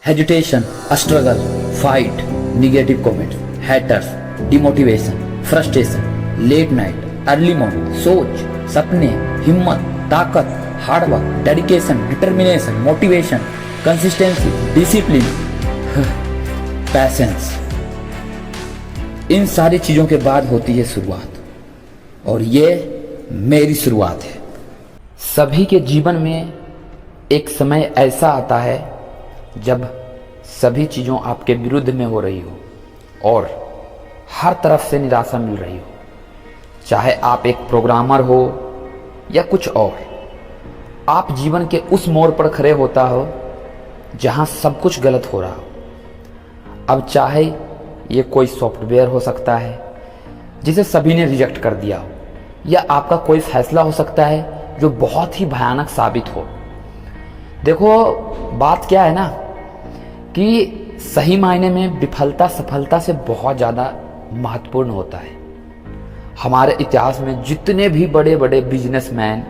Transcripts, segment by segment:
Hesitation, struggle, fight, negative comments, haters, demotivation, frustration, late night, early morning, सोच, सपने, हिम्मत, ताकत, hard work, dedication, determination, motivation, consistency, discipline, patience, इन सारी चीजों के बाद होती है शुरुआत। और ये मेरी शुरुआत है। सभी के जीवन में एक समय ऐसा आता है जब सभी चीज़ों आपके विरुद्ध में हो रही हो और हर तरफ से निराशा मिल रही हो, चाहे आप एक प्रोग्रामर हो या कुछ और। आप जीवन के उस मोड़ पर खड़े होता हो जहां सब कुछ गलत हो रहा हो। अब चाहे ये कोई सॉफ्टवेयर हो सकता है जिसे सभी ने रिजेक्ट कर दिया हो, या आपका कोई फैसला हो सकता है जो बहुत ही भयानक साबित हो। देखो, बात क्या है ना कि सही मायने में विफलता सफलता से बहुत ज़्यादा महत्वपूर्ण होता है। हमारे इतिहास में जितने भी बड़े बड़े बिजनेसमैन,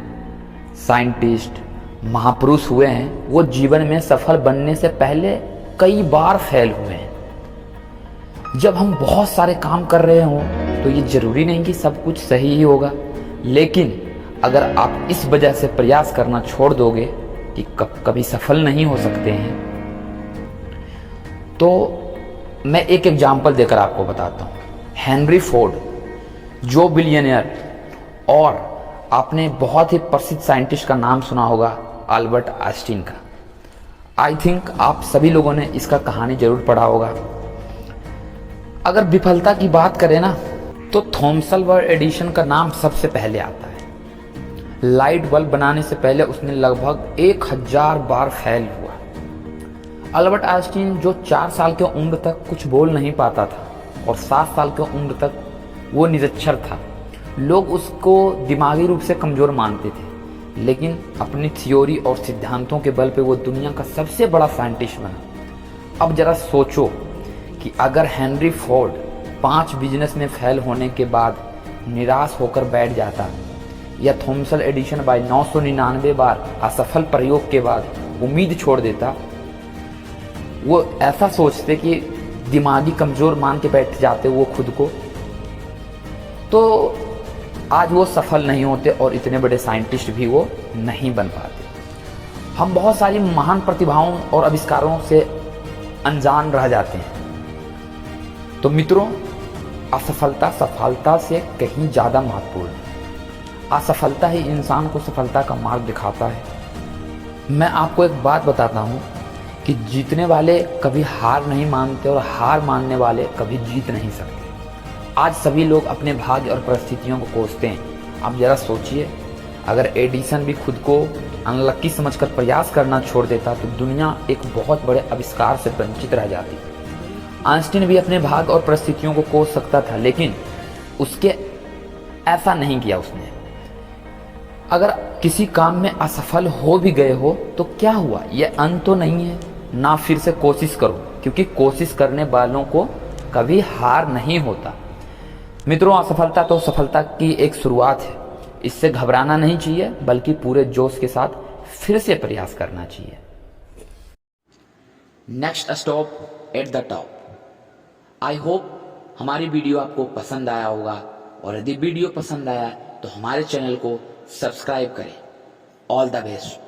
साइंटिस्ट, महापुरुष हुए हैं, वो जीवन में सफल बनने से पहले कई बार फेल हुए हैं। जब हम बहुत सारे काम कर रहे हों तो ये जरूरी नहीं कि सब कुछ सही ही होगा, लेकिन अगर आप इस वजह से प्रयास करना छोड़ दोगे कि कभी सफल नहीं हो सकते हैं, तो मैं एक एग्जाम्पल देकर आपको बताता हूँ। हेनरी फोर्ड, जो बिलियनियर, और आपने बहुत ही प्रसिद्ध साइंटिस्ट का नाम सुना होगा, अल्बर्ट आइंस्टीन का। आई थिंक आप सभी लोगों ने इसका कहानी जरूर पढ़ा होगा। अगर विफलता की बात करें ना, तो थॉमस अल्वा एडिसन का नाम सबसे पहले आता है। लाइट बल्ब बनाने से पहले उसने लगभग 1000 बार फेल हुआ। अल्बर्ट आइंस्टीन, जो 4 साल की उम्र तक कुछ बोल नहीं पाता था और 7 साल की उम्र तक वो निरक्षर था, लोग उसको दिमागी रूप से कमज़ोर मानते थे, लेकिन अपनी थ्योरी और सिद्धांतों के बल पे वो दुनिया का सबसे बड़ा साइंटिस्ट बना। अब जरा सोचो कि अगर हेनरी फोर्ड 5 बिजनेस में फेल होने के बाद निराश होकर बैठ जाता, या थॉमस एडिसन बाय 999 बार असफल प्रयोग के बाद उम्मीद छोड़ देता, वो ऐसा सोचते कि दिमागी कमजोर मान के बैठ जाते वो खुद को, तो आज वो सफल नहीं होते और इतने बड़े साइंटिस्ट भी वो नहीं बन पाते। हम बहुत सारी महान प्रतिभाओं और आविष्कारों से अनजान रह जाते हैं। तो मित्रों, असफलता सफलता से कहीं ज़्यादा महत्वपूर्ण है। असफलता ही इंसान को सफलता का मार्ग दिखाता है। मैं आपको एक बात बताता हूँ कि जीतने वाले कभी हार नहीं मानते और हार मानने वाले कभी जीत नहीं सकते। आज सभी लोग अपने भाग्य और परिस्थितियों को कोसते हैं। आप जरा सोचिए, अगर एडिसन भी खुद को अनलक्की समझकर प्रयास करना छोड़ देता तो दुनिया एक बहुत बड़े आविष्कार से वंचित रह जाती। आइंस्टीन भी अपने भाग्य और परिस्थितियों को कोस सकता था, लेकिन उसके ऐसा नहीं किया उसने। अगर किसी काम में असफल हो भी गए हो तो क्या हुआ, यह अंत तो नहीं है ना। फिर से कोशिश करो, क्योंकि कोशिश करने वालों को कभी हार नहीं होता। मित्रों, असफलता तो सफलता की एक शुरुआत है। इससे घबराना नहीं चाहिए, बल्कि पूरे जोश के साथ फिर से प्रयास करना चाहिए। Next stop at the top. I hope हमारी वीडियो आपको पसंद आया होगा, और यदि वीडियो पसंद आया तो हमारे चैनल को सब्सक्राइब करें। All the best.